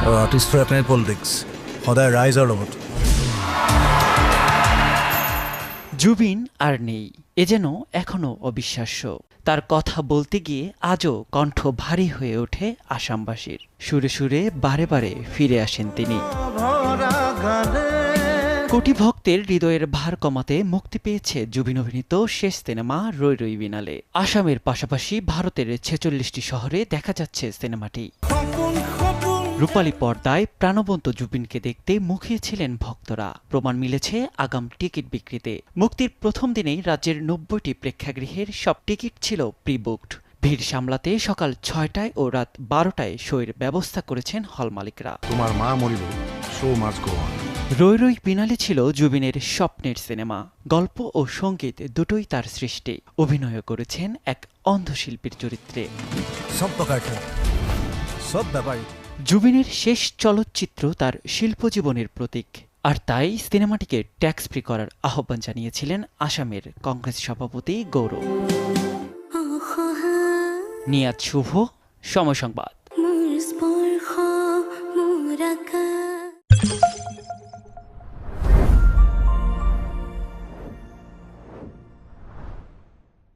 Artist ফ্রেপনের politics সদায় রাইজৰ লগত। জুবিন আর নেই, এ যেন এখনো অবিশ্বাস্য। তার কথা বলতে গিয়ে আজও কণ্ঠ ভারী হয়ে ওঠে আসামবাসীর। সুরে সুরে বারে বারে ফিরে আসেন তিনি। কোটি ভক্তের হৃদয়ের ভার কমাতে মুক্তি পেয়েছে জুবিন অভিনীত শেষ সিনেমা রই রই বিনালে। আসামের পাশাপাশি ভারতের ৪৬টি শহরে দেখা যাচ্ছে সিনেমাটি। রূপালী পর্দায় প্রাণবন্ত জুবিনকে দেখতে মুখিয়েছিলেন ভক্তরা। প্রমাণ মিলেছে আগাম টিকিট বিক্রিতে। মুক্তির প্রথম দিনেই রাজ্যের ৯০টি প্রেক্ষাগৃহের সব টিকিট ছিল প্রি বুকড। ভিড় সামলাতে সকাল ৬টায় ও রাত ১২টায় শোয়ের ব্যবস্থা করেছেন হল মালিকরা। তোমার মা মরিল, শো মাস্ট গো অন। রই রই বিনালে ছিল জুবিনের স্বপ্নের সিনেমা। গল্প ও সঙ্গীত দুটোই তার সৃষ্টি। অভিনয় করেছেন এক অন্ধশিল্পীর চরিত্রে। সব প্রকার সব ব্যাপারই। জুবিনের শেষ চলচ্চিত্র তার শিল্পজীবনের প্রতীক। আর তাই সিনেমাটিকে ট্যাক্স ফ্রি করার আহ্বান জানিয়েছিলেন আসামের কংগ্রেস সভাপতি গৌরব। নিয়াত শুভ, সময় সংবাদ।